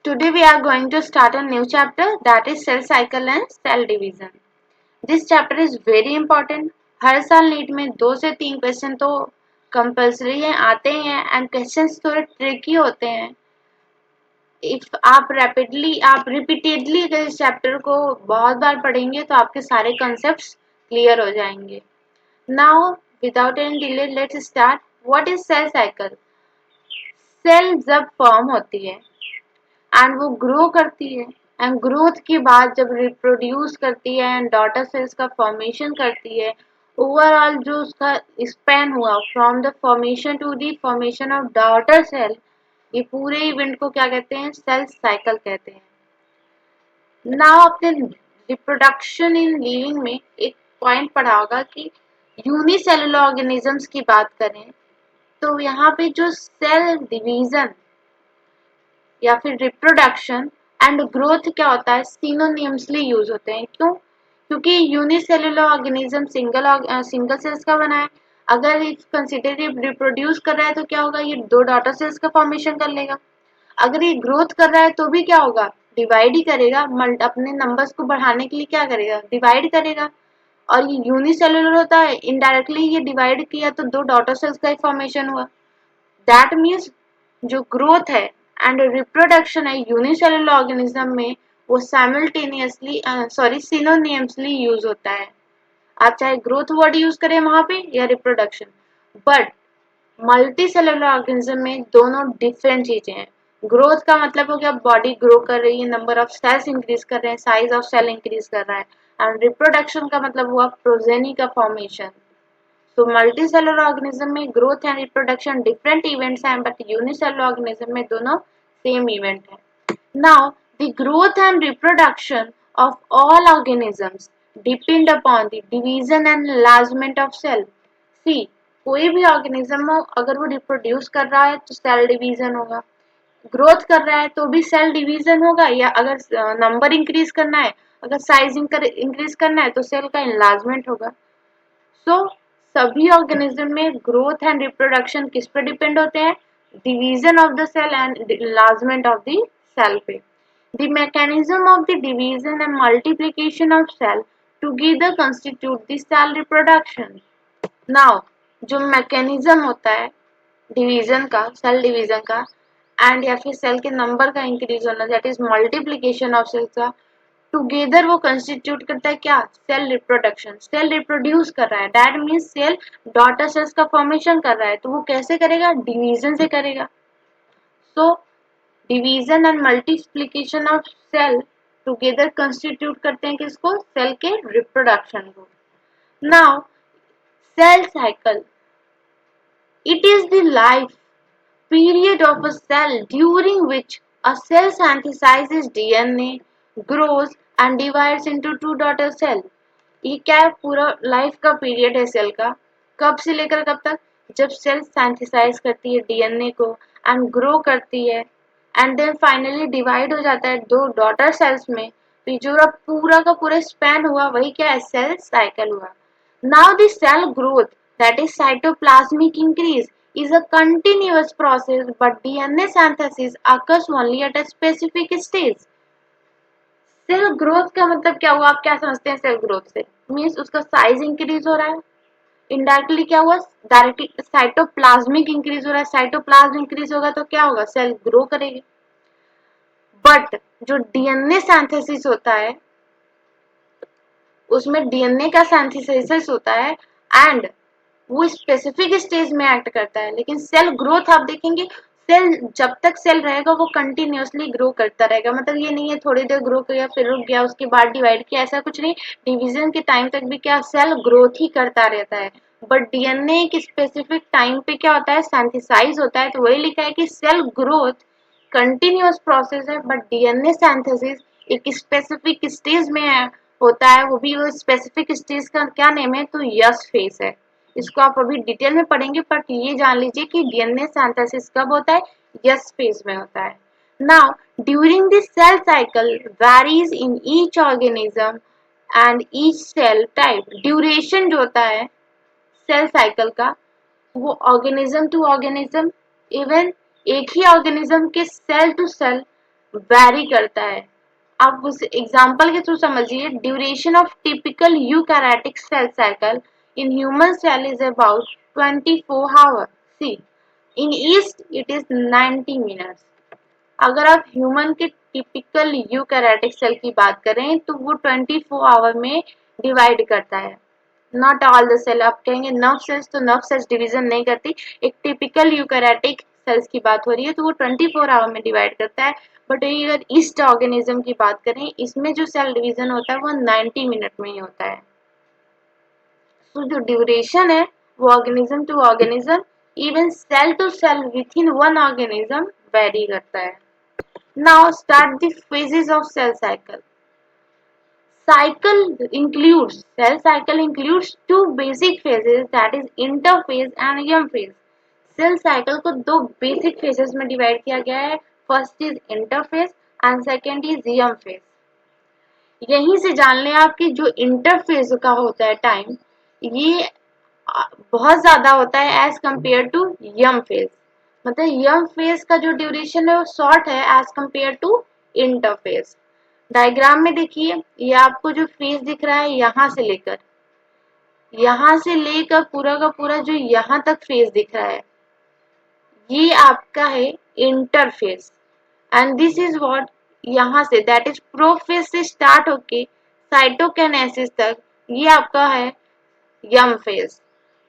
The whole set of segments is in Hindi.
Today we are going to start a new chapter, that is cell cycle and cell division. This chapter is very important. हर साल नीट में 2 से 3 क्वेश्चन तो कंपल्सरी हैं, आते हैं एंड क्वेश्चंस थोड़े ट्रिकी होते हैं. इफ आप रिपीटेडली अगर इस चैप्टर को बहुत बार पढ़ेंगे तो आपके सारे कॉन्सेप्ट्स क्लियर हो जाएंगे. Now without any delay let's start. What is cell cycle? Cell जब फॉर्म होती है एंड वो ग्रो करती है एंड ग्रोथ के बाद जब रिप्रोड्यूस करती है एंड डॉटर सेल्स का फॉर्मेशन करती है, ओवरऑल जो उसका स्पैन हुआ from the formation to the formation of daughter cell, ये पूरे इवेंट को क्या कहते हैं? सेल साइकिल कहते हैं. नाउ अपने रिप्रोडक्शन इन लिविंग में एक पॉइंट पढ़ा होगा कि यूनिसेलुलर ऑर्गेनिजम्स की बात करें तो यहाँ पे जो सेल डिवीजन या फिर रिप्रोडक्शन एंड ग्रोथ क्या होता है, सिनोनिमसली यूज होते हैं. क्यों? क्योंकि यूनिसेलुलर ऑर्गेनिज्म सिंगल सेल्स का बना है. अगर कंसिडर रिप्रोड्यूस कर रहा है तो क्या होगा? ये 2 डॉटर सेल्स का फॉर्मेशन कर लेगा. अगर ये ग्रोथ कर रहा है तो भी क्या होगा? डिवाइड ही करेगा. अपने नंबर्स को बढ़ाने के लिए क्या करेगा? डिवाइड करेगा. और ये यूनिसेलुलर होता है, इनडायरेक्टली ये डिवाइड किया तो 2 डॉटर सेल्स का ही फॉर्मेशन हुआ. दैट मीन्स जो ग्रोथ है एंड रिप्रोडक्शन है यूनिसेलुलर ऑर्गेनिज्म में, वो साइमल्टेनियसली सिनोनिमसली यूज होता है. आप चाहे ग्रोथ वर्ड यूज करें वहां पे या reproduction, but multi cellular organism में दोनों डिफरेंट चीजें हैं. ग्रोथ का मतलब हो गया बॉडी ग्रो कर रही है, नंबर ऑफ सेल्स इंक्रीज कर रहे हैं, साइज ऑफ सेल इंक्रीज कर रहा है. एंड रिप्रोडक्शन का मतलब हुआ प्रोजेनी का फॉर्मेशन. तो मल्टीसेलुलर ऑर्गेनिज्म में growth and reproduction different events हैं, बट यूनिसेलुलर ऑर्गेनिज्म में दोनों सेम इवेंट है. Now the growth and reproduction of all organisms depend upon the division and enlargement of cell. See, कोई भी ऑर्गेनिज्म हो, अगर वो रिप्रोड्यूस कर रहा है तो सेल डिवीजन होगा, ग्रोथ कर रहा है तो भी सेल डिवीजन होगा, या अगर नंबर इंक्रीज करना है, अगर साइज इंक्रीज करना है तो सेल का एनलार्जमेंट होगा. सो सभी ऑर्गेनिज्म में ग्रोथ एंड रिप्रोडक्शन किस पे डिपेंड होते हैं? Division of the cell and enlargement of the cell पे. The mechanism of the division and multiplication of cell together constitute the cell reproduction. Now जो मैकेनिज्म होता है डिवीजन का, सेल डिवीजन का, एंड या फिर सेल के नंबर का इंक्रीज होना, that is multiplication of cells का, टुगेदर वो कंस्टिट्यूट करता है क्या? Cell reproduction. सेल रिप्रोड्यूस कर रहा है, that means cell daughter cells का फॉर्मेशन कर रहा है. तो वो कैसे करेगा? डिवीजन से करेगा. So division and multiplication of cell together constitute करते हैं किसको? सेल के रिप्रोडक्शन को. Now cell cycle, it is the life period of a cell during which a cell synthesizes DNA, grows and divides into 2 daughter cell. ये क्या है? पूरा लाइफ का पीरियड है सेल का. कब से लेकर कब तक? जब सेल सिंथेसाइज करती है डीएनए को एंड ग्रो करती है एंड देन फाइनली डिवाइड हो जाता है 2 डॉटर सेल्स में. तो ये जो पूरा का पूरा स्पैन हुआ वही क्या है? सेल साइकिल हुआ. Now the cell growth, that is cytoplasmic increase, is a continuous process, but DNA synthesis occurs only at a specific stage. Cell growth का मतलब क्या हुआ? आप क्या समझते हैं सेल ग्रोथ से? मीन्स उसका साइज इंक्रीज हो रहा है. इनडायरेक्टली क्या हुआ? डायरेक्टली साइटोप्लाज्मिक इंक्रीज हो रहा है. साइटोप्लाज्म इंक्रीज होगा तो क्या होगा? सेल ग्रो करेगी. बट जो डीएनए सिंथेसिस होता है उसमें डीएनए का सिंथेसिस होता है एंड वो स्पेसिफिक स्टेज में एक्ट करता है. लेकिन सेल ग्रोथ आप देखेंगे, सेल जब तक सेल रहेगा वो कंटिन्यूअसली ग्रो करता रहेगा. मतलब ये नहीं है थोड़ी देर ग्रो किया फिर रुक गया उसके बाद डिवाइड किया, ऐसा कुछ नहीं. डिवीजन के टाइम तक भी क्या सेल ग्रोथ ही करता रहता है. बट डीएनए एक स्पेसिफिक टाइम पे क्या होता है? सिंथेसाइज होता है. तो वही लिखा है कि सेल ग्रोथ कंटिन्यूअस प्रोसेस है, बट डीएनए सिंथेसिस एक स्पेसिफिक स्टेज में होता है. वो भी वो स्पेसिफिक स्टेज का क्या नेम है? तो यस फेज है. इसको आप अभी डिटेल में पढ़ेंगे, बट ये जान लीजिए कि डीएनए सिंथेसिस कब होता है? यस फेज में होता है. Now during this cell cycle varies in each organism and each cell type. Duration जो होता है सेल साइकिल का वो ऑर्गेनिज्म टू ऑर्गेनिज्म, इवन एक ही ऑर्गेनिज्म के सेल टू सेल वैरी करता है। आप उस एग्जाम्पल के थ्रू समझिए, duration of typical eukaryotic cell cycle in human cell is about 24 hour. See, in yeast it is 90 minutes. अगर आप ह्यूमन के टिपिकल यूकैरियोटिक सेल की बात करें तो वो 24 आवर में डिवाइड करता है। Not all the cell. आप कहेंगे नर्व सेल्स, तो नर्व सेल्स डिवीजन नहीं करती। एक टिपिकल यूकैरियोटिक सेल्स की बात हो रही है तो वो 24 आवर में डिवाइड करता है। बट अगर ईस्ट ऑर्गेनिज्म की बात करें, इसमें जो सेल डिवीजन होता है वो 90 मिनट में ही होता है। तो जो ड्यूरेशन है वो organism to organism, even cell to cell within one organism vary करता है। Now start the phases of cell cycle. Cell cycle includes two basic phases, that is interphase and M phase. Cell cycle को दो बेसिक फेजेस में डिवाइड किया गया है। First is interphase and second is M phase. यहीं से जान लें आपकी जो इंटरफेज का होता है टाइम, ये बहुत ज्यादा होता है as compare to M phase. मतलब एम फेज का जो ड्यूरेशन है वो शॉर्ट है as compare to interphase. Diagram में देखिए, ये आपको जो फेज दिख रहा है यहाँ से लेकर पूरा का पूरा जो यहाँ तक फेज दिख रहा है, ये आपका है interface. And this is what, यहाँ से दैट इज प्रोफेज से स्टार्ट होके साइटोकिनेसिस तक, ये आपका है यम फेज।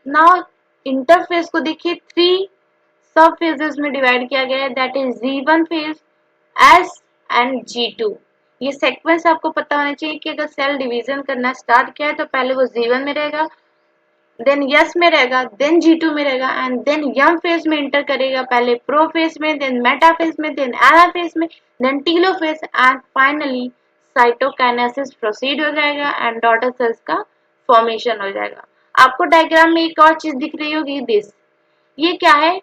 नाउ इंटरफेस को देखिए, 3 सब फेजेस में डिवाइड किया गया है, that is G1 phase, S and G2। ये सीक्वेंस आपको पता होना चाहिए कि अगर सेल डिवीजन करना स्टार्ट किया है तो पहले वो G1 में रहेगा, देन यस में रहेगा, देन G2 में रहेगा एंड देन यम फेज में इंटर करेगा, पहले प्रो फेज में, देन मेटा फेज में, देन एना फेज में, then telophase and finally cytokinesis proceed हो जाएगा एंड डॉटर सेल्स का फॉर्मेशन हो जाएगा। आपको डायग्राम में एक और चीज दिख रही होगी, दिस, ये क्या है?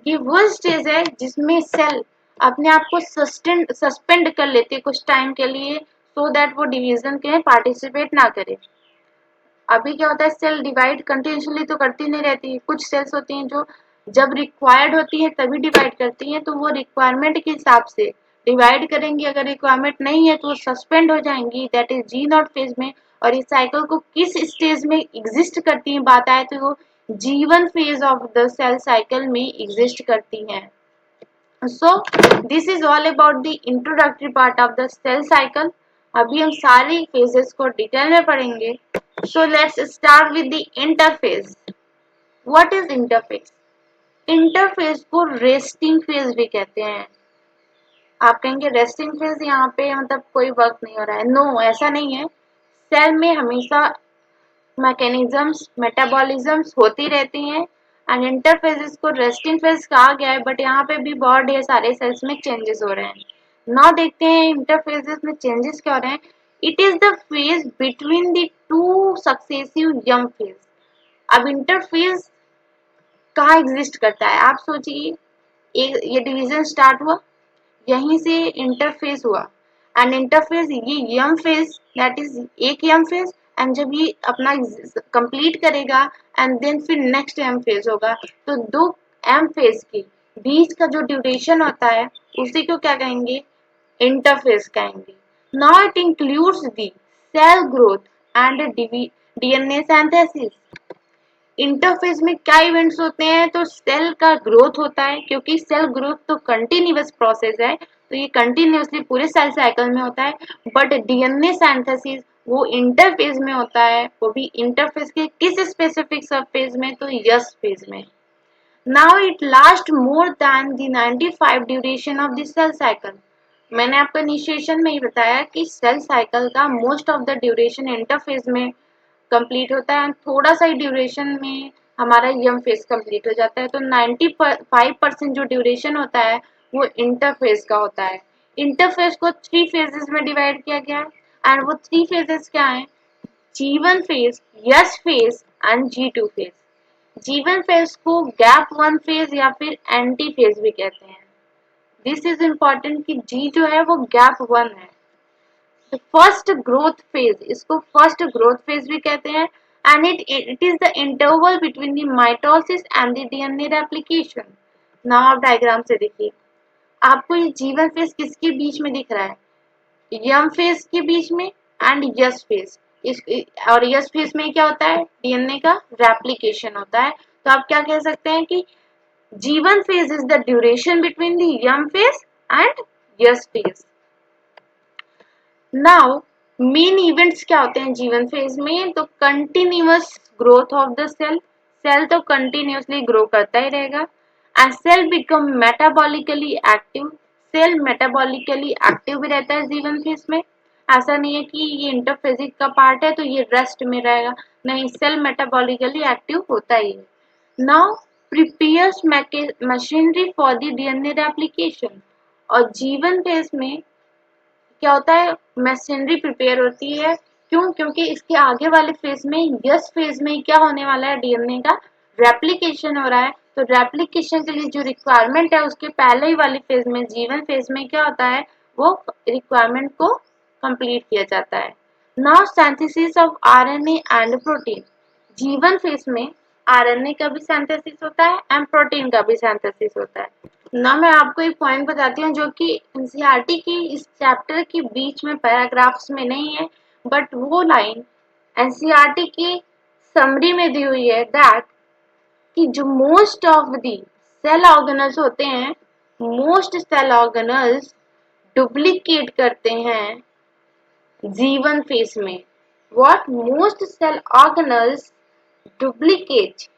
ये वो स्टेज है जिसमें सेल अपने आप को सस्पेंड कर लेते कुछ टाइम के लिए, सो दैट वो डिवीजन के पार्टिसिपेट ना करे। अभी क्या होता है, सेल डिवाइड कंटिन्यूसली तो करती नहीं रहती, कुछ सेल्स होती हैं जो जब रिक्वायर्ड होती हैं तभी डिवाइड करती हैं, तो वो रिक्वायरमेंट के हिसाब से डिवाइड करेंगी। अगर रिक्वायरमेंट नहीं है तो वो सस्पेंड हो जाएंगी, दैट इज G0 फेज में। और इस साइकिल को किस स्टेज में एग्जिस्ट करती है बात आए तो वो G1 phase of the cell cycle में एग्जिस्ट करती हैं। So this is all about the introductory part of the cell cycle. अभी हम सारी phases को डिटेल में पढ़ेंगे। So let's start with the interphase. What is interphase? Interphase को resting phase भी कहते हैं। आप कहेंगे resting phase यहाँ पे मतलब कोई वर्क नहीं हो रहा है। No, ऐसा नहीं है। सेल में हमेशा मैकेनिज्म्स, मेटाबॉलिज्म्स होती रहती हैं एंड इंटरफेजेस को रेस्टिंग फेज कहा गया है, बट यहाँ पे भी बहुत ढेर सारे सेल्स में चेंजेस हो रहे हैं। नाउ देखते हैं इंटरफेजेस में चेंजेस क्या हो रहे हैं। It is the phase between the two successive young phase. अब इंटरफेज कहाँ एग्जिस्ट करता है, आप सोचिए, ये डिवीजन स्टार्ट हुआ, यहीं से इंटरफेज हुआ एंड इंटरफेज ये यम फेज, दैट इज एक यम फेज, एंड जब ये अपना कंप्लीट करेगा एंड देन फिर नेक्स्ट एम फेज होगा, तो दो एम फेज के बीच का जो ड्यूरेशन होता है उसी को क्या कहेंगे, इंटरफेज कहेंगे। Now it includes the cell growth and DNA synthesis. Interphase में क्या इवेंट्स होते हैं, तो सेल का ग्रोथ होता है, क्योंकि सेल ग्रोथ तो कंटिन्यूअस प्रोसेस है, तो ये कंटिन्यूअसली पूरे सेल साइकिल में होता है। बट डीएनए सिंथेसिस वो इंटरफेज में होता है, वो भी इंटरफेज के किस स्पेसिफिक सब फेज में, तो यस फेज में। Now it last more than the 95 duration of the cell cycle. मैंने आपको इनिशिएशन में ही बताया कि सेल साइकिल का most of the duration interphase में कंप्लीट होता है, थोड़ा सा ही ड्यूरेशन में हमारा यम फेज कंप्लीट हो जाता है। तो 95% जो ड्यूरेशन होता है वो इंटरफेज का होता है। इंटरफेज को 3 फेजेस में डिवाइड किया गया है एंड वो 3 फेजेस क्या हैं, G1 phase, yes phase and G2 phase. G1 phase को गैप 1 फेज या फिर एंटी फेज भी कहते हैं। दिस इज इम्पोर्टेंट कि G जो है वो गैप 1 है। फर्स्ट ग्रोथ फेज, इसको फर्स्ट ग्रोथ फेज भी कहते हैं and it is the interval between the mitosis and the DNA replication. Now आप डायग्राम से देखिए, आपको ये जीवन फेज किसके बीच में दिख रहा है? यम फेज के बीच में एंड यस फेज। इस और यस फेज में क्या होता है? डीएनए का रेप्लिकेशन होता है। तो आप क्या कह सकते हैं कि G one phase is the duration between the M phase and S phase. Now main events क्या होते हैं जीवन फेज में? तो continuous growth of the cell, cell तो कंटिन्यूअसली ग्रो करता ही रहेगा। And cell become metabolically active, cell metabolically active भी रहता है जीवन फेज में। ऐसा नहीं है कि ये इंटरफेजिक का पार्ट है तो ये रेस्ट में रहेगा, नहीं, सेल मेटाबॉलिकली एक्टिव होता ही है। Now prepares machinery for the DNA replication. और जीवन फेज में क्या होता है? मशीनरी प्रिपेयर होती है। क्यों? क्योंकि इसके आगे वाले फेज में, यस फेज में क्या होने वाला है? डीएनए का रेप्लिकेशन हो रहा है। तो रेप्लिकेशन के लिए जो रिक्वायरमेंट है उसके पहले ही वाले फेज में, जीवन फेज में क्या होता है? वो रिक्वायरमेंट को कंप्लीट किया जाता है। Now synthesis of RNA and protein. जीवन फेज में आरएनए का भी सिंथेसिस होता है एंड प्रोटीन का भी सिंथेसिस होता है ना। मैं आपको एक पॉइंट बताती हूँ जो कि एनसीईआरटी की इस चैप्टर के बीच में पैराग्राफ्स में नहीं है, बट वो लाइन एनसीईआरटी की समरी में दी हुई है, दैट कि जो most of the cell organelles होते हैं, मोस्ट सेल ऑर्गेनल्स डुप्लीकेट करते हैं जीवन फेज में। What? Most cell organelles duplicate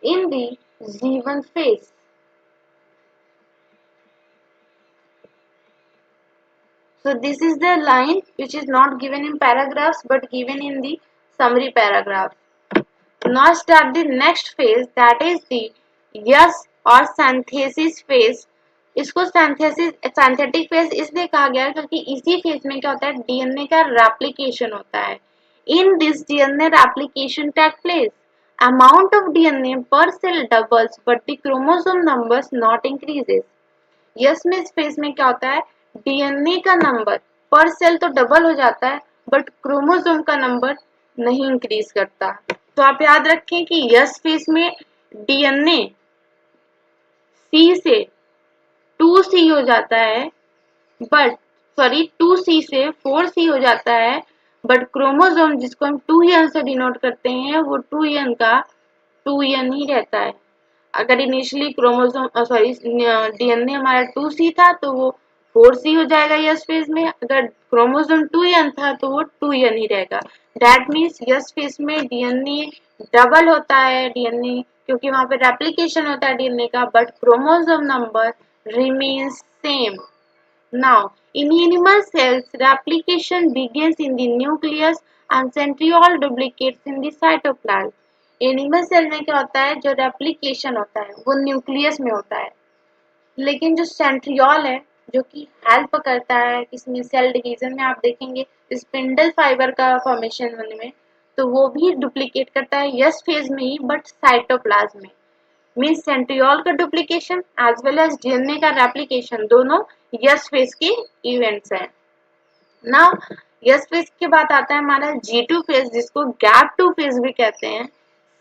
in the G one phase. So this is the line which is not given in paragraphs but given in the summary paragraph. Now start the next phase, that is the yes or synthesis phase. इसको synthetic phase इसलिए कहा गया है क्योंकि इसी phase में क्या होता है? डीएनए का replication होता है। In this DNA replication take place, amount of DNA per cell doubles but the chromosome numbers not increases. Yes में इस फेज में क्या होता है? डीएनए का नंबर पर सेल तो डबल हो जाता है बट क्रोमोसोम का नंबर नहीं इंक्रीज करता। तो आप याद रखें कि यस फेज में डीएनए सी से 2C हो जाता है, बट 2C से 4C हो जाता है, बट क्रोमोसोम जिसको हम 2n से डिनोट करते हैं वो 2n का 2n ही रहता है। अगर इनिशियली क्रोमोसोम डीएनए हमारा 2C था तो वो 4C हो जाएगा यस फेज में। अगर क्रोमोसोम 2n था तो वो 2n ही रहेगा। दैट मीन्स यस फेज में डीएनए डबल होता है, डीएनए क्योंकि वहां पे रेप्लिकेशन होता है डीएनए का, but chromosome number remains same. Now, in animal cells, replication begins in the nucleus and centriole duplicates in the cytoplasm. Animal cell में क्या होता है? जो रेप्लिकेशन होता है वो न्यूक्लियस में होता है, लेकिन जो सेंट्रियोल है जो कि हेल्प करता है इसमें सेल डिवीजन में, आप देखेंगे स्पिंडल फाइबर का फॉर्मेशन होने में, तो वो भी डुप्लीकेट करता है यस फेज में ही बट साइटोप्लाज्म में। मीन्स सेंट्रियोल का duplication as well as DNA का रेप्लिकेशन दोनों यस फेज के इवेंट्स हैं। नाउ यस फेज के बाद आता है हमारा G2 फेज, जिसको गैप 2 फेज भी कहते हैं।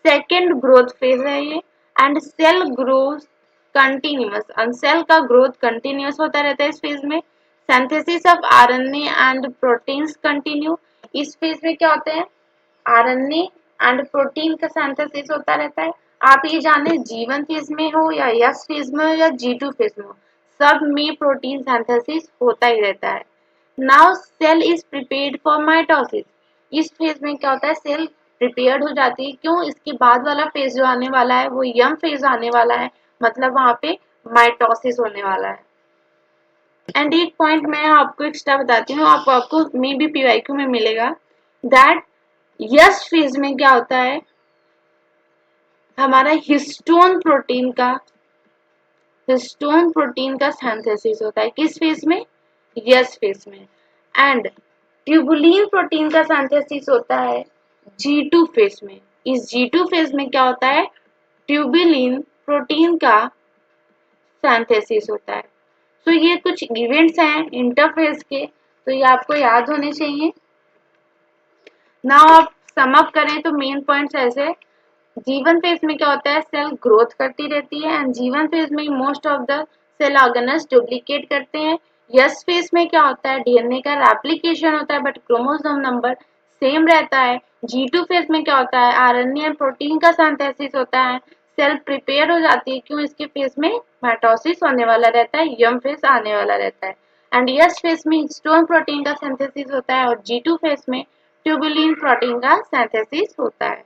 सेकेंड ग्रोथ फेज है ये, and cell growth continuous, and cell का ग्रोथ कंटिन्यूअस होता रहता है इस फेज में। Synthesis of RNA and proteins continue. इस फेज में क्या होते हैं? आरएनए एंड प्रोटीन का सिंथेसिस होता रहता है। आप ये जाने जीवन फेज में हो या यस फेज में हो या G2 फेज में हो, सब में प्रोटीन सिंथेसिस होता ही रहता है। Now cell is prepared for mitosis. इस फेज में क्या होता है? सेल प्रिपेयर्ड हो जाती है। क्यों? इसके बाद वाला फेज जो आने वाला है वो यम फेज आने वाला है, मतलब वहां पे माइटोसिस होने वाला है। एंड एक पॉइंट मैं आपको एक्स्ट्रा बताती हूँ, आपको मे बी पीवाईक्यू में मिलेगा, दैट यस फेज में क्या होता है? हमारा हिस्टोन प्रोटीन का सिंथेसिस होता है। किस फेज में? यस फेज में। एंड ट्यूबुलिन प्रोटीन का सिंथेसिस होता है G2 फेज में। इस G2 फेज में क्या होता है? ट्यूबुलिन प्रोटीन का सिंथेसिस होता है। तो ये कुछ इवेंट्स हैं इंटरफेज के, तो ये आपको याद होने चाहिए। नाउ आप सम अप करें तो मेन पॉइंट्स ऐसे, जीवन फेज में क्या होता है? सेल ग्रोथ करती रहती है, एंड जीवन फेज में most of the cell organelles duplicate करते हैं। यस फेज में क्या होता है, डीएनए का रेप्लिकेशन होता है बट क्रोमोसोम नंबर सेम रहता है। G2 फेज में क्या होता है, आरएनए एंड प्रोटीन का सिंथेसिस होता है, सेल प्रिपेयर हो जाती है। क्यों, इसके फेज में माइटोसिस होने वाला रहता है, यम फेज आने वाला रहता है। एंड यस फेज में हिस्टोन प्रोटीन का सिंथेसिस होता है और G2 फेज में ट्यूबुलिन प्रोटीन का सिंथेसिस होता है।